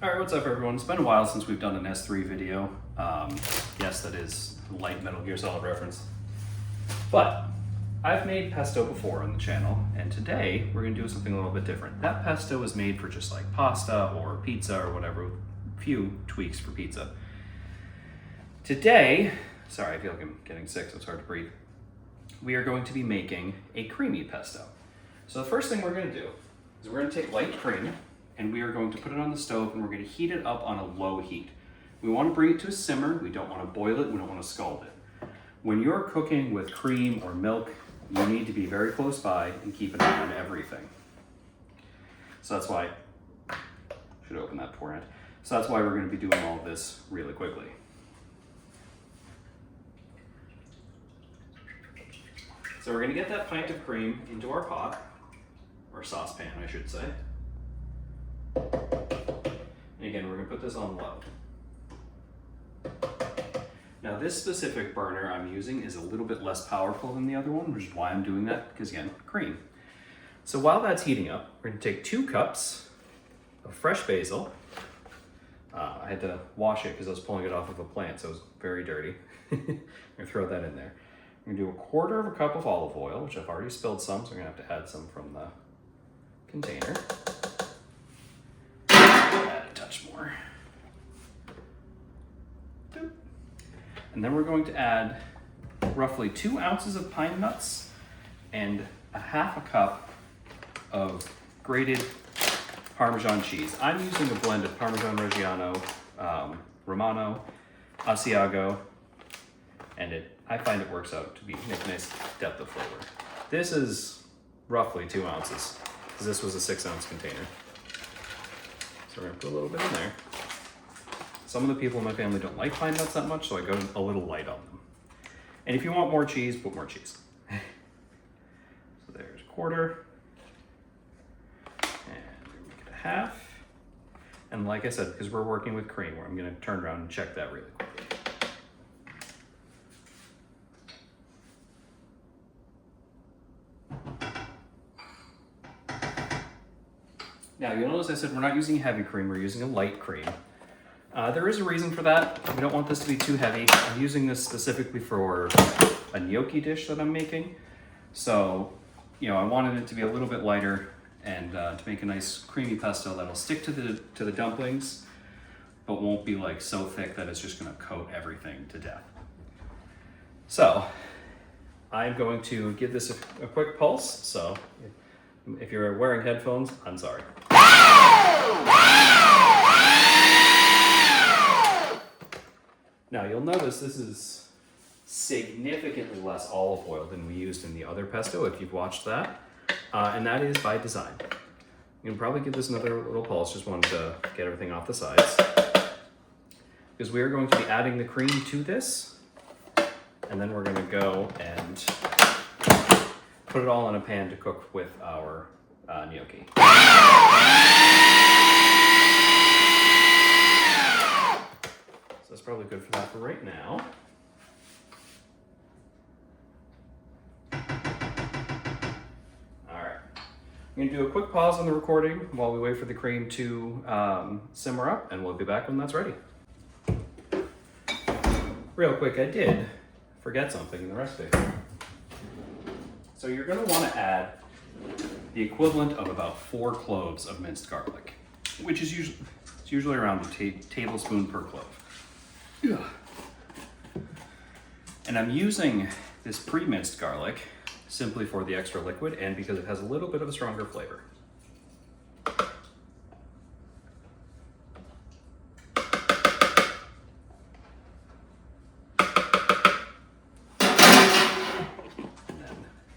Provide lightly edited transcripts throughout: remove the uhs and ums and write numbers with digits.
All right, what's up everyone? It's been a while since we've done an S3 video. Yes, that is a light Metal Gear Solid reference. But I've made pesto before on the channel, and today we're gonna do something a little bit different. That pesto is made for just like pasta or pizza or whatever, a few tweaks for pizza. Today, sorry, I feel like I'm getting sick, so it's hard to breathe. We are going to be making a creamy pesto. So the first thing we're gonna do is we're gonna take light cream, and we are going to put it on the stove and we're going to heat it up on a low heat. We want to bring it to a simmer. We don't want to boil it. We don't want to scald it. When you're cooking with cream or milk, you need to be very close by and keep an eye on everything. So that's why, should open that pour end. So that's why we're going to be doing all of this really quickly. So we're going to get that pint of cream into our pot, or saucepan I should say. And again, we're going to put this on low. Now this specific burner I'm using is a little bit less powerful than the other one, which is why I'm doing that, because again, cream. So while that's heating up, we're going to take 2 cups of fresh basil. I had to wash it because I was pulling it off of a plant, so it was very dirty. I'm going to throw that in there. I'm going to do 1/4 cup of olive oil, which I've already spilled some, so I'm going to have to add some from the container. More. And then we're going to add roughly 2 ounces of pine nuts and 1/2 cup of grated Parmesan cheese. I'm using a blend of Parmesan Reggiano, Romano, Asiago, and I find it works out to make a nice depth of flavor. This is roughly 2 ounces, because this was a 6-ounce container. So we're gonna put a little bit in there. Some of the people in my family don't like pine nuts that much, so I go a little light on them. And if you want more cheese, put more cheese. So there's 1/4. And we're gonna make it 1/2. And like I said, because we're working with cream, I'm gonna turn around and check that really quickly. Now you'll notice I said we're not using heavy cream, we're using a light cream. There is a reason for that. We don't want this to be too heavy. I'm using this specifically for a gnocchi dish that I'm making. So, you know, I wanted it to be a little bit lighter and to make a nice creamy pesto that'll stick to the dumplings, but won't be like so thick that it's just gonna coat everything to death. So, I'm going to give this a quick pulse. So, if you're wearing headphones, I'm sorry. Now you'll notice this is significantly less olive oil than we used in the other pesto, if you've watched that. And that is by design. You can probably give this another little pulse, just wanted to get everything off the sides. Because we are going to be adding the cream to this, and then we're gonna go and put it all in a pan to cook with our gnocchi. So that's probably good for that for right now. All right, I'm gonna do a quick pause on the recording while we wait for the cream to simmer up, and we'll be back when that's ready. Real quick, I did forget something in the recipe. So you're going to want to add the equivalent of about 4 cloves of minced garlic, which is usually around a tablespoon per clove. Ugh. And I'm using this pre-minced garlic simply for the extra liquid and because it has a little bit of a stronger flavor.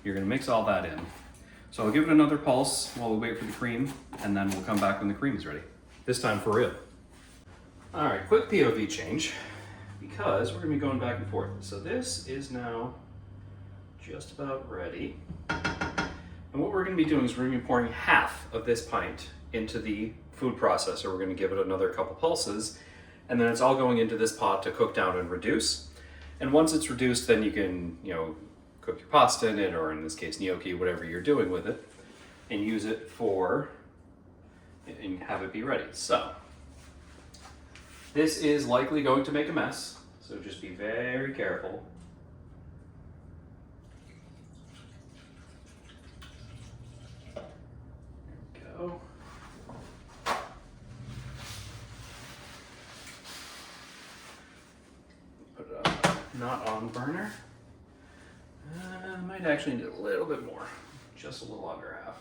You're gonna mix all that in. So I'll give it another pulse while we wait for the cream, and then we'll come back when the cream is ready. This time for real. All right, quick POV change, because we're gonna be going back and forth. So this is now just about ready. And what we're gonna be doing is we're gonna be pouring 1/2 of this pint into the food processor. We're gonna give it another couple pulses, and then it's all going into this pot to cook down and reduce. And once it's reduced, then you can, cook your pasta in it, or in this case gnocchi, whatever you're doing with it, and use it for, and have it be ready. So This is likely going to make a mess, so just be very careful. There we go. Put it on, not on burner. Might actually need a little bit more, just a little under half.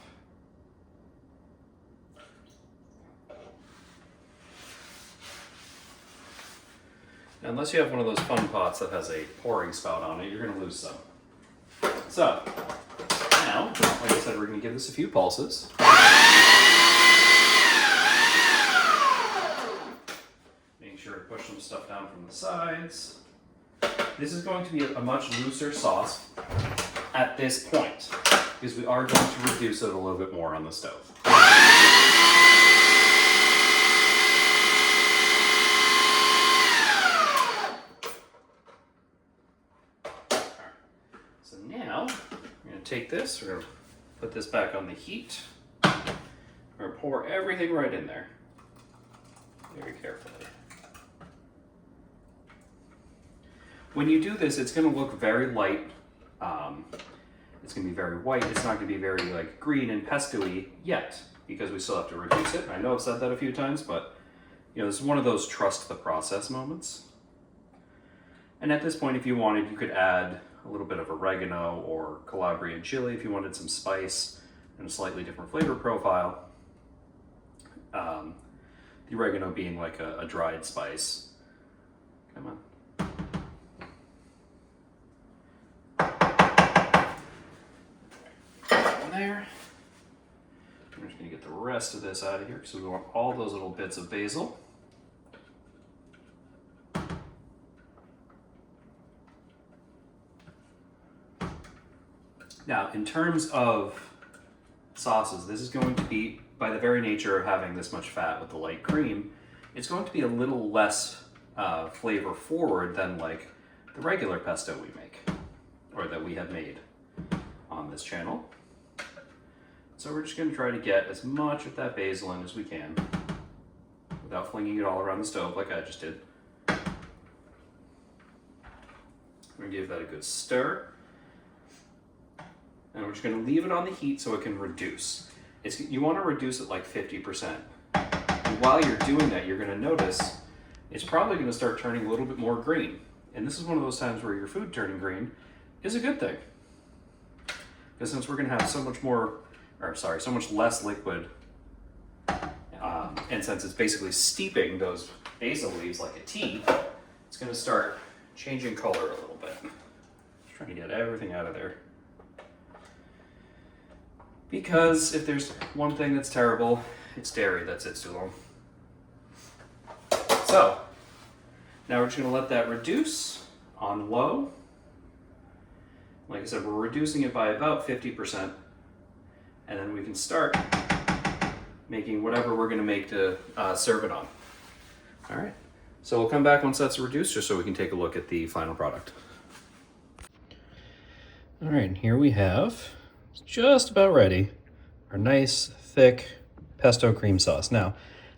Now, unless you have one of those fun pots that has a pouring spout on it, you're going to lose some. So, now, like I said, we're going to give this a few pulses. Making sure to push some stuff down from the sides. This is going to be a much looser sauce at this point, because we are going to reduce it a little bit more on the stove. So now, we're going to take this, we're going to put this back on the heat. We're going to pour everything right in there, very carefully. When you do this, it's going to look very light. It's going to be very white. It's not going to be very like green and pesto-y yet, because we still have to reduce it. I know I've said that a few times, but you know, this is one of those trust the process moments. And at this point, if you wanted, you could add a little bit of oregano or Calabrian chili if you wanted some spice and a slightly different flavor profile. The oregano being like a dried spice. Come on. There. I'm just going to get the rest of this out of here because we want all those little bits of basil. Now, in terms of sauces, this is going to be, by the very nature of having this much fat with the light cream, it's going to be a little less flavor forward than like the regular pesto we make, or that we have made on this channel. So we're just going to try to get as much of that basil in as we can without flinging it all around the stove like I just did. I'm going to give that a good stir. And we're just going to leave it on the heat so it can reduce. You want to reduce it like 50%. And while you're doing that, you're going to notice it's probably going to start turning a little bit more green. And this is one of those times where your food turning green is a good thing. Because since we're going to have so much less liquid, and since it's basically steeping those basil leaves like a tea, it's going to start changing color a little bit. Just trying to get everything out of there. Because if there's one thing that's terrible, it's dairy that sits too long. So, now we're just going to let that reduce on low. Like I said, we're reducing it by about 50%. And then we can start making whatever we're going to make to serve it on. All right. So we'll come back once that's reduced, just so we can take a look at the final product. All right, and here we have, it's just about ready, our nice, thick pesto cream sauce. Now,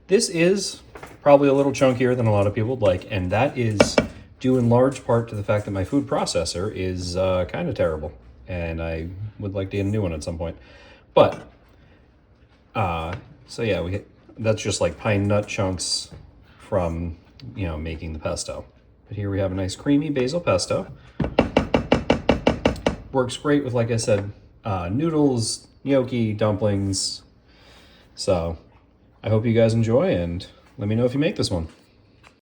this is probably a little chunkier than a lot of people would like, and that is due in large part to the fact that my food processor is kind of terrible, and I would like to get a new one at some point. But, so yeah, that's just like pine nut chunks from, you know, making the pesto. But here we have a nice creamy basil pesto. Works great with, like I said, noodles, gnocchi, dumplings. So I hope you guys enjoy, and let me know if you make this one.